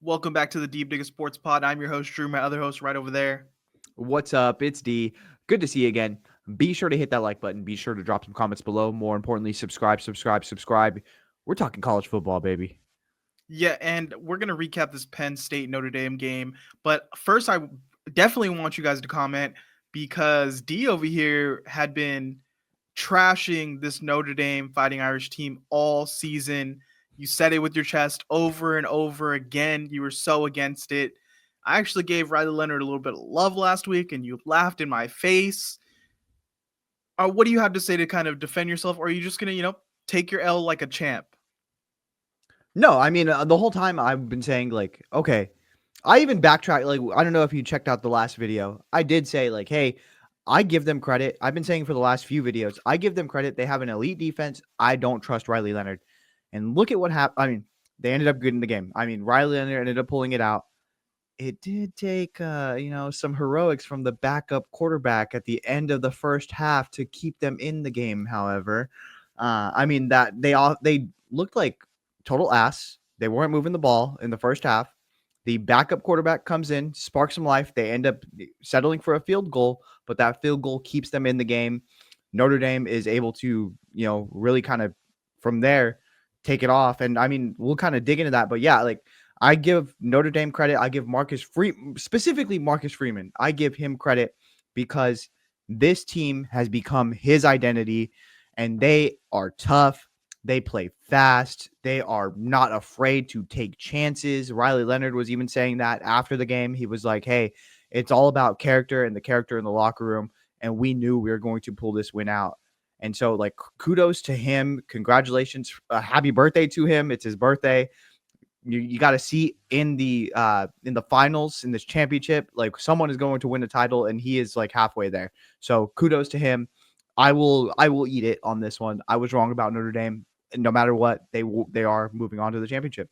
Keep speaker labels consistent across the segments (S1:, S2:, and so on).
S1: Welcome back to the Deep Digger Sports Pod. I'm your host, Drew. My other host right over there.
S2: What's up? It's D. Good to see you again. Be sure to hit that like button. Be sure to drop some comments below. More importantly, subscribe. We're talking college football, baby.
S1: Yeah, and we're going to recap this Penn State Notre Dame game. But first, I definitely want you guys to comment because D over here had been trashing this Notre Dame Fighting Irish team all season. You said it with your chest over and over again. You were so against it. I actually gave Riley Leonard a little bit of love last week, and you laughed in my face. What do you have to say to kind of defend yourself, or are you just gonna, take your L like a champ?
S2: No, I mean, the whole time I've been saying, like, okay, I even backtrack. Like, I don't know if you checked out the last video. I did say, like, hey, I give them credit. I've been saying for the last few videos, I give them credit. They have an elite defense. I don't trust Riley Leonard. And look at what happened. I mean, they ended up good in the game. I mean, Riley Leonard ended up pulling it out. It did take some heroics from the backup quarterback at the end of the first half to keep them in the game. However, I mean that they looked like total ass. They weren't moving the ball in the first half. The backup quarterback comes in, sparks some life. They end up settling for a field goal, but that field goal keeps them in the game. Notre Dame is able to, really kind of from there take it off. And I mean, we'll kind of dig into that. But yeah, like I give Notre Dame credit. I give specifically Marcus Freeman. I give him credit because this team has become his identity and they are tough. They play fast. They are not afraid to take chances. Riley Leonard was even saying that after the game. He was like, hey, it's all about character and the character in the locker room. And we knew we were going to pull this win out. And so, like, kudos to him. Congratulations. Happy birthday to him. It's his birthday. You got to see in the finals in this championship, like someone is going to win the title, and he is like halfway there. So kudos to him. I will eat it on this one. I was wrong about Notre Dame. No matter what, they are moving on to the championship.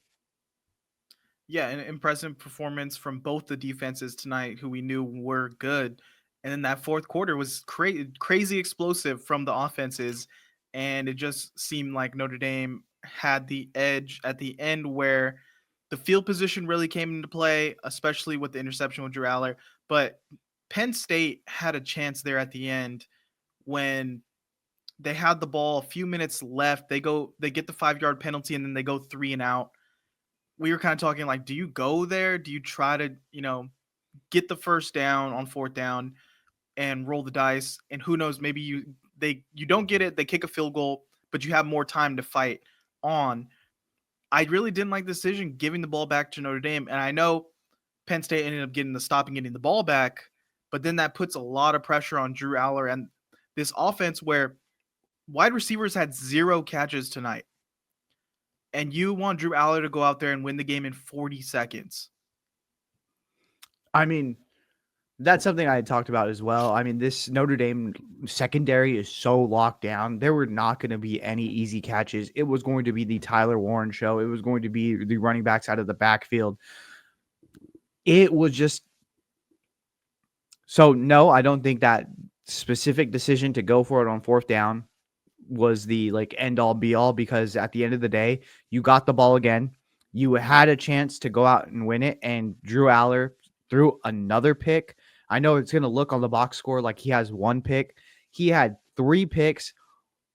S1: Yeah, an impressive performance from both the defenses tonight, who we knew were good. And then that fourth quarter was crazy explosive from the offenses, and it just seemed like Notre Dame had the edge at the end, where the field position really came into play, especially with the interception with Drew Allar. But Penn State had a chance there at the end when they had the ball, a few minutes left. They get the 5 yard penalty, and then they go 3 and out. We were kind of talking like, do you go there? Do you try to, get the first down on fourth down and roll the dice? And who knows, maybe you don't get it, they kick a field goal, but you have more time to fight on. I really didn't like the decision giving the ball back to Notre Dame. And I know Penn State ended up getting the ball back, but then that puts a lot of pressure on Drew Allar and this offense where wide receivers had 0 catches tonight. And you want Drew Allar to go out there and win the game in 40 seconds.
S2: I mean, that's something I had talked about as well. I mean, this Notre Dame secondary is so locked down. There were not going to be any easy catches. It was going to be the Tyler Warren show. It was going to be the running backs out of the backfield. It was just so no, I don't think that specific decision to go for it on fourth down was the like end all be all, because at the end of the day, you got the ball again. You had a chance to go out and win it, and Drew Allar threw another pick. I know it's going to look on the box score like he has one pick. He had 3 picks.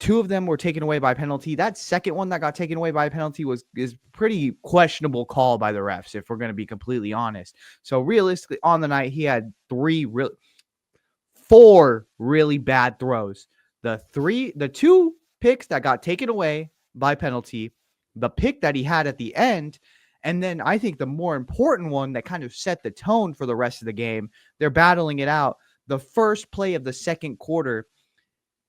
S2: 2 of them were taken away by penalty. That second one that got taken away by penalty is pretty questionable call by the refs, if we're going to be completely honest. So realistically, on the night, he had 4 really bad throws. The 2 picks that got taken away by penalty, the pick that he had at the end, and then I think the more important one that kind of set the tone for the rest of the game. They're battling it out. The first play of the second quarter,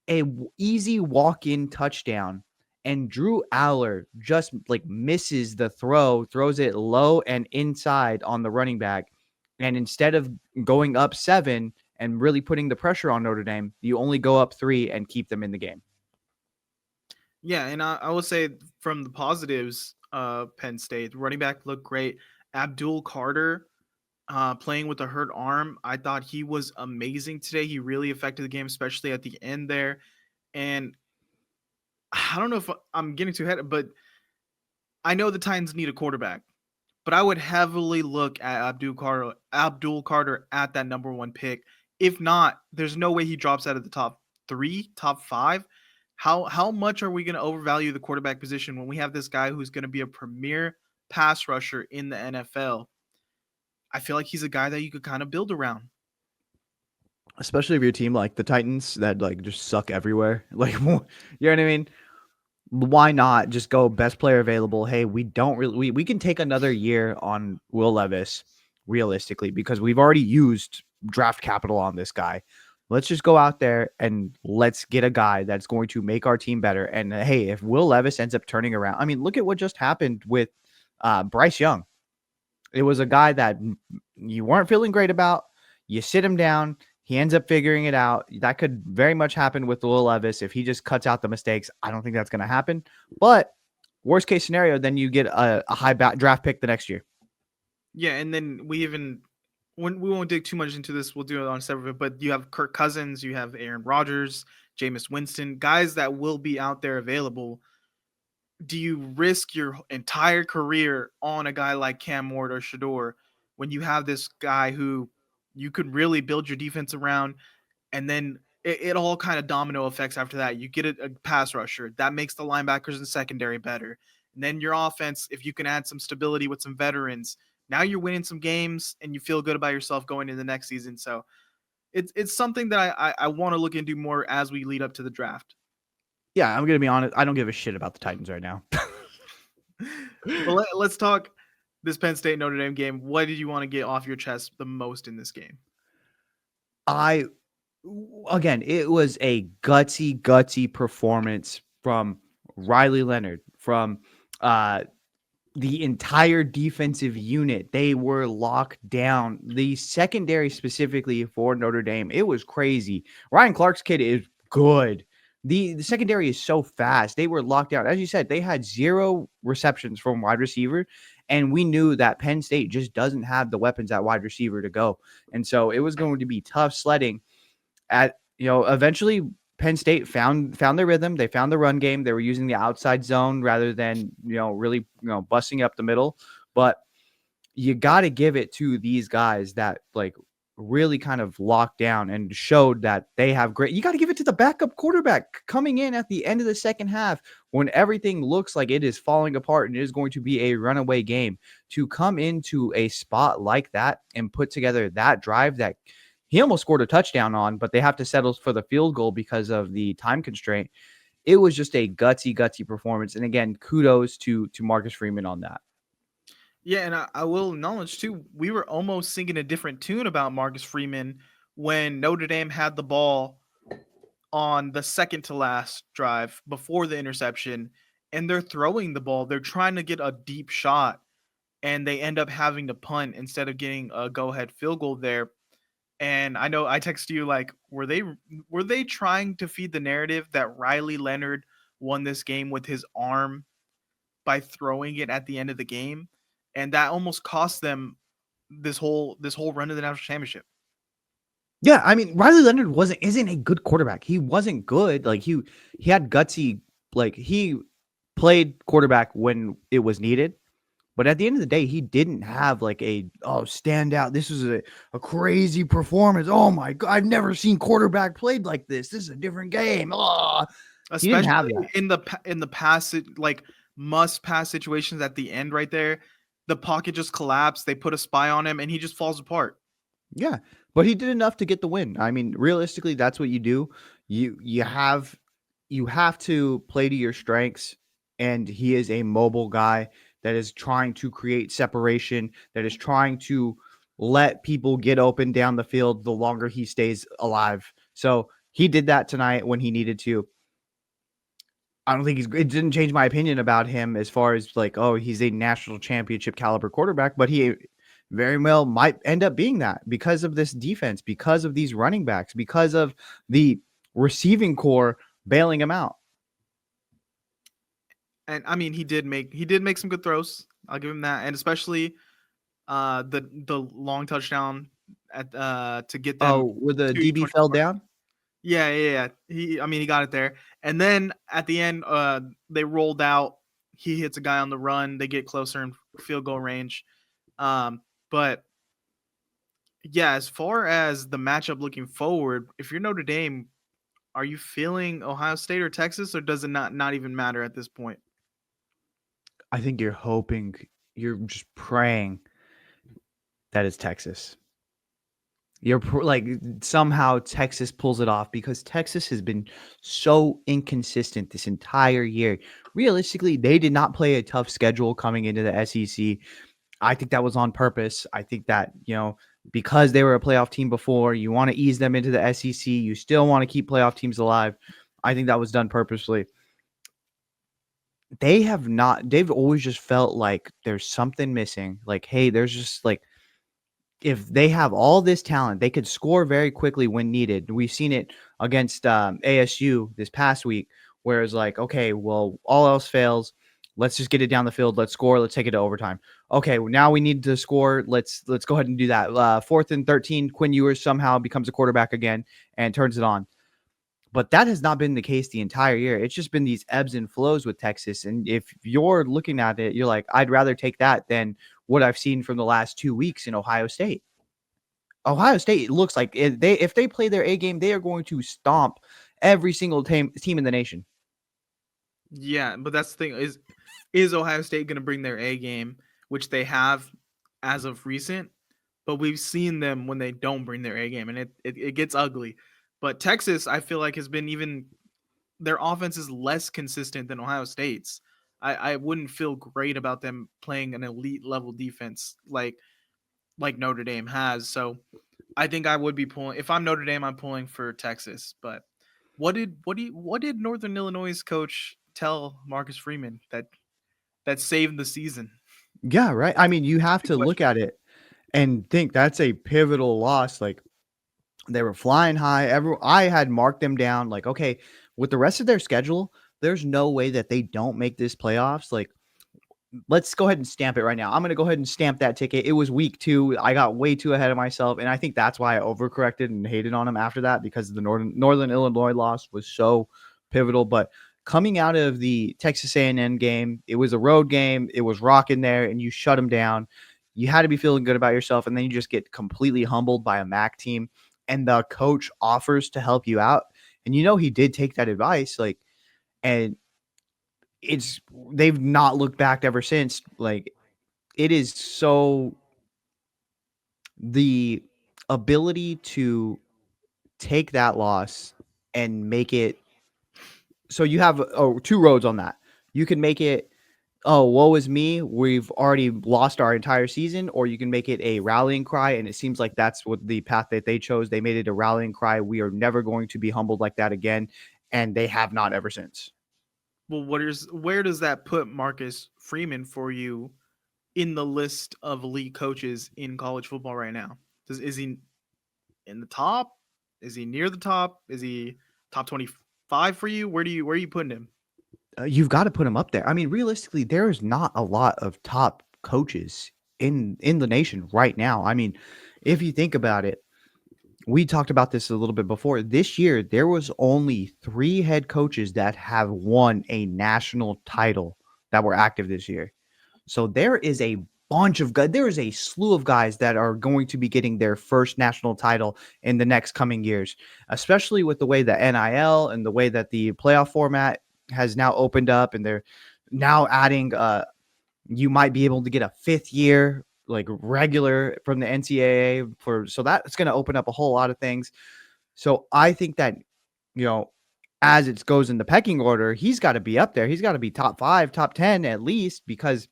S2: easy walk-in touchdown, and Drew Allar just like misses the throws it low and inside on the running back. And instead of going up 7 and really putting the pressure on Notre Dame, you only go up 3 and keep them in the game.
S1: Yeah, and I will say from the positives, Penn State, the running back looked great. Abdul Carter, playing with a hurt arm, I thought he was amazing today. He really affected the game, especially at the end there. And I don't know if I'm getting too ahead, but I know the Titans need a quarterback. but I would heavily look at Abdul Carter at that number one pick. If not, there's no way he drops out of the top three, top five. How much are we going to overvalue the quarterback position when we have this guy who's going to be a premier pass rusher in the NFL? I feel like he's a guy that you could kind of build around.
S2: Especially if your team like the Titans that like just suck everywhere. Like, you know what I mean? Why not just go best player available? Hey, we don't really we can take another year on Will Levis realistically because we've already used draft capital on this guy. Let's just go out there and let's get a guy that's going to make our team better. And hey, if Will Levis ends up turning around, I mean, look at what just happened with Bryce Young. It was a guy that you weren't feeling great about. You sit him down. He ends up figuring it out. That could very much happen with Will Levis if he just cuts out the mistakes. I don't think that's going to happen. But worst case scenario, then you get a high draft pick the next year.
S1: Yeah, and then when we won't dig too much into this, we'll do it on separate. But you have Kirk Cousins, you have Aaron Rodgers, Jameis Winston, guys that will be out there available. Do you risk your entire career on a guy like Cam Ward or Shador when you have this guy who you could really build your defense around, and then it all kind of domino effects after that? You get a pass rusher that makes the linebackers and secondary better, and then your offense, if you can add some stability with some veterans, now you're winning some games and you feel good about yourself going into the next season. So it's something that I want to look into more as we lead up to the draft.
S2: Yeah, I'm going to be honest. I don't give a shit about the Titans right now.
S1: Well, let's talk this Penn State Notre Dame game. What did you want to get off your chest the most in this game?
S2: Again, it was a gutsy performance from Riley Leonard, from the entire defensive unit. They were locked down. The secondary specifically for Notre Dame, it was crazy. Ryan Clark's kid is good. The secondary is so fast. They were locked down. As you said, they had 0 receptions from wide receiver, and we knew that Penn State just doesn't have the weapons at wide receiver to go. And so it was going to be tough sledding. Eventually Penn State found their rhythm. They found the run game. They were using the outside zone rather than, really, busting up the middle. But you got to give it to these guys that like really kind of locked down and showed that they have great. You got to give it to the backup quarterback coming in at the end of the second half when everything looks like it is falling apart and it is going to be a runaway game, to come into a spot like that and put together that drive that he almost scored a touchdown on, but they have to settle for the field goal because of the time constraint. It was just a gutsy performance. And again, kudos to Marcus Freeman on that.
S1: Yeah, and I will acknowledge too, we were almost singing a different tune about Marcus Freeman when Notre Dame had the ball on the second to last drive before the interception, and they're throwing the ball. They're trying to get a deep shot, and they end up having to punt instead of getting a go-ahead field goal there. And I know I texted you like, were they trying to feed the narrative that Riley Leonard won this game with his arm by throwing it at the end of the game? And that almost cost them this whole run to the national championship.
S2: Yeah, I mean, Riley Leonard isn't a good quarterback. He wasn't good. Like he had gutsy, like he played quarterback when it was needed. But at the end of the day, he didn't have like stand out. This was a crazy performance. Oh my God, I've never seen quarterback played like this. This is a different game. He didn't have
S1: Especially
S2: that.
S1: in the pass, like must pass situations at the end right there. The pocket just collapsed. They put a spy on him and he just falls apart.
S2: Yeah, but he did enough to get the win. I mean, realistically, that's what you do. You have to play to your strengths, and he is a mobile guy that is trying to create separation, that is trying to let people get open down the field the longer he stays alive. So he did that tonight when he needed to. I don't think it didn't change my opinion about him as far as like, oh, he's a national championship caliber quarterback, but he very well might end up being that because of this defense, because of these running backs, because of the receiving core bailing him out.
S1: And I mean, he did make some good throws. I'll give him that, and especially the long touchdown at to get them
S2: Where the
S1: to
S2: DB fell
S1: 24.
S2: down?
S1: Yeah. He got it there. And then at the end, they rolled out. He hits a guy on the run. They get closer field goal range. But yeah, as far as the matchup looking forward, if you're Notre Dame, are you feeling Ohio State or Texas, or does it not even matter at this point?
S2: I think you're hoping, you're just praying that it's Texas. Like, somehow Texas pulls it off because Texas has been so inconsistent this entire year. Realistically, they did not play a tough schedule coming into the SEC. I think that was on purpose. I think that, because they were a playoff team before, you want to ease them into the SEC. You still want to keep playoff teams alive. I think that was done purposely. They've always just felt like there's something missing. Like, hey, there's just like, if they have all this talent, they could score very quickly when needed. We've seen it against ASU this past week, where it's like, okay, well, all else fails. Let's just get it down the field. Let's score. Let's take it to overtime. Okay, well, now we need to score. Let's go ahead and do that. 4th and 13, Quinn Ewers somehow becomes a quarterback again and turns it on. But that has not been the case the entire year. It's just been these ebbs and flows with Texas. And if you're looking at it, you're like, I'd rather take that than what I've seen from the last 2 weeks in Ohio State. Ohio State looks like if they play their A game, they are going to stomp every single team in the nation.
S1: Yeah, but that's the thing is Ohio State going to bring their A game, which they have as of recent, but we've seen them when they don't bring their A game, and it gets ugly. But Texas, I feel like, has been even their offense is less consistent than Ohio State's. I wouldn't feel great about them playing an elite level defense like Notre Dame has. So I think I would be pulling if I'm Notre Dame, I'm pulling for Texas. But what did Northern Illinois' coach tell Marcus Freeman that saved the season?
S2: Yeah, right. I mean, you have
S1: Good
S2: to look
S1: question.
S2: at it and think that's a pivotal loss. Like, they were flying high. I had marked them down. Like, okay, with the rest of their schedule, there's no way that they don't make this playoffs. Like, let's go ahead and stamp it right now. I'm going to go ahead and stamp that ticket. It was week 2. I got way too ahead of myself, and I think that's why I overcorrected and hated on him after that, because the Northern Illinois loss was so pivotal. But coming out of the Texas A&M game, it was a road game. It was rocking there, and you shut them down. You had to be feeling good about yourself, and then you just get completely humbled by a MAC team, and the coach offers to help you out. And he did take that advice, like, and it's they've not looked back ever since. Like, it is so the ability to take that loss and make it so you have 2 roads on that. You can make it, oh, woe is me, we've already lost our entire season, or you can make it a rallying cry, and it seems like that's what the path that they chose. They made it a rallying cry. We are never going to be humbled like that again, and they have not ever since.
S1: Well, where does that put Marcus Freeman for you in the list of elite coaches in college football right now? Is he in the top? Is he near the top? Is he top 25 for you? Where are you putting him?
S2: You've got to put him up there. I mean, realistically, there is not a lot of top coaches in the nation right now. I mean, if you think about it, we talked about this a little bit before. This year, there was only 3 head coaches that have won a national title that were active this year. So there is a bunch of guys. There is a slew of guys that are going to be getting their first national title in the next coming years, especially with the way the NIL and the way that the playoff format has now opened up, and they're now adding. You might be able to get a 5th year like regular from the NCAA so that's going to open up a whole lot of things. So I think that, you know, as it goes in the pecking order, he's got to be up there. He's got to be top 5, top 10 at least, because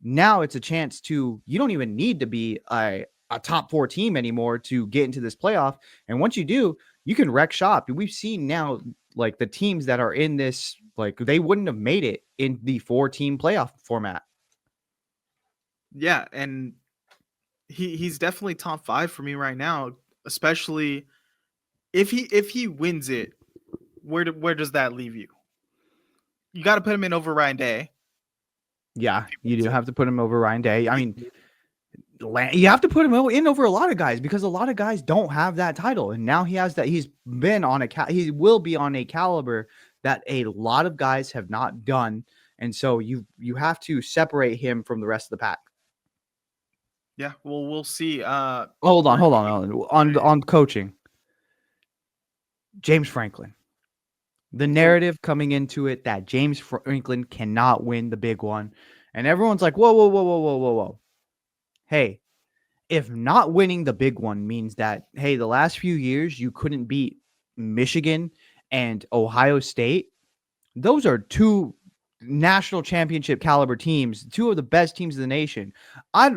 S2: now it's a chance to, you don't even need to be a top 4 team anymore to get into this playoff. And once you do, you can wreck shop. We've seen now, like, the teams that are in this, like, they wouldn't have made it in the 4-team playoff format.
S1: Yeah, and he's definitely top 5 for me right now, especially if he wins it. Where does that leave you? You got to put him in over Ryan Day.
S2: Yeah, you
S1: Wins
S2: do
S1: it.
S2: have to put him over Ryan Day. I mean, you have to put him in over a lot of guys, because a lot of guys don't have that title, and now he has that. He's been on he will be on a caliber that a lot of guys have not done, and so you have to separate him from the rest of the pack.
S1: Yeah, well, we'll see.
S2: Hold on,
S1: We're
S2: hold on, hold on. On coaching, James Franklin. The
S1: so
S2: narrative coming into it that James Franklin cannot win the big one, and everyone's like, whoa, whoa, whoa, whoa, whoa, whoa, whoa. Hey, if not winning the big one means that, hey, the last few years you couldn't beat Michigan and Ohio State, those are two national championship caliber teams, two of the best teams in the nation.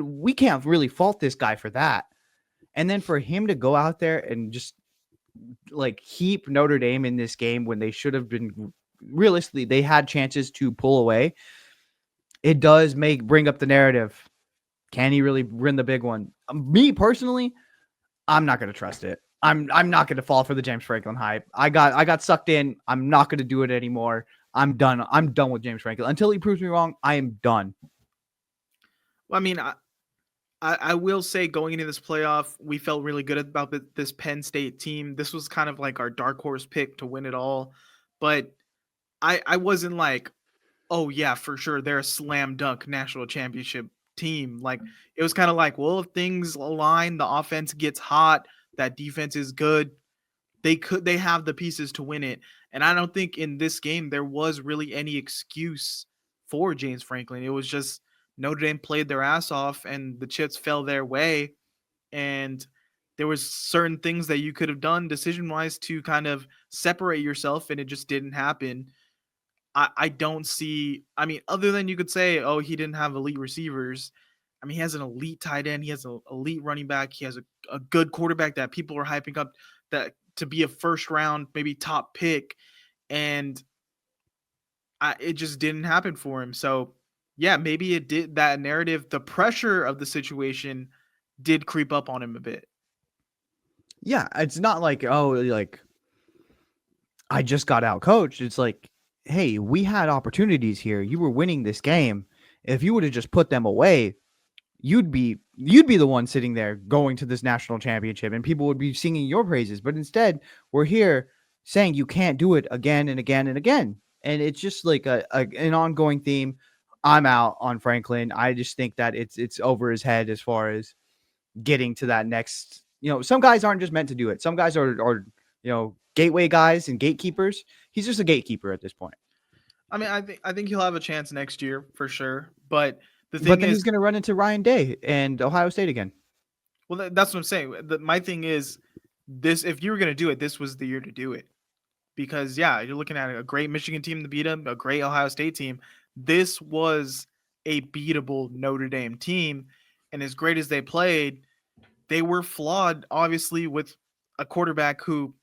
S2: We can't really fault this guy for that. And then for him to go out there and just like heap Notre Dame in this game when they should have been, realistically, they had chances to pull away. It does bring up the narrative. Can he really win the big one? Me personally, I'm not going to trust it. I'm not going to fall for the James Franklin hype. I got sucked in. I'm not going to do it anymore. I'm done. I'm done with James Franklin. Until he proves me wrong, I am done.
S1: I mean, I will say going into this playoff, we felt really good about this Penn State team. This was kind of like our dark horse pick to win it all, but I wasn't like, oh yeah, for sure they're a slam dunk national championship team. Like it was kind of like, well, if things align, the offense gets hot, that defense is good, they have the pieces to win it. And I don't think in this game there was really any excuse for James Franklin. It was just Notre Dame played their ass off and the chips fell their way, and there was certain things that you could have done decision wise to kind of separate yourself, and it just didn't happen. I don't see. I mean, other than you could say, oh, he didn't have elite receivers. I mean, he has an elite tight end. He has an elite running back. He has a good quarterback that people are hyping up that to be a first round, maybe top pick, and it just didn't happen for him. So, yeah, maybe it did. That narrative, the pressure of the situation, did creep up on him a bit.
S2: Yeah, it's not like, oh, like I just got out coached. It's like, hey, we had opportunities here. You were winning this game. If you would have just put them away, you'd be the one sitting there going to this national championship and people would be singing your praises. But instead, we're here saying you can't do it again and again and again. And it's just like an ongoing theme. I'm out on Franklin. I just think that it's over his head as far as getting to that next. Some guys aren't just meant to do it. Some guys are gateway guys and gatekeepers. He's just a gatekeeper at this point.
S1: I mean, I think he'll have a chance next year for sure. But the
S2: But
S1: thing
S2: then
S1: is,
S2: he's going to run into Ryan Day and Ohio State again.
S1: well, that's what I'm saying. My thing is, this if you were gonna do it, this was the year to do it. Because yeah, you're looking at a great Michigan team to beat them, a great Ohio State team. This was a beatable Notre Dame team, and as great as they played, they were flawed, obviously, with a quarterback who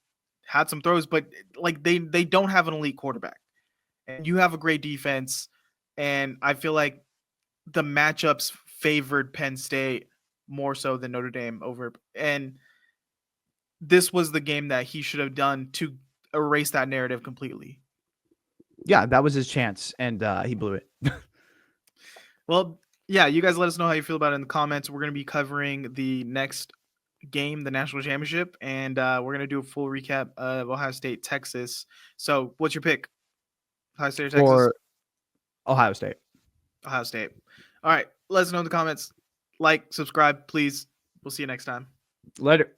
S1: had some throws, but like they don't have an elite quarterback, and you have a great defense, and I feel like the matchups favored Penn State more so than Notre Dame over, and this was the game that he should have done to erase that narrative completely.
S2: Yeah, that was his chance, and he blew it.
S1: Well, yeah, you guys let us know how you feel about it in the comments. We're going to be covering the next game, the national championship, and we're going to do a full recap of Ohio State, Texas. So, what's your pick? Ohio State or Texas?
S2: For Ohio State.
S1: Ohio State. All right, let us know in the comments. Like, subscribe, please. We'll see you next time.
S2: Later.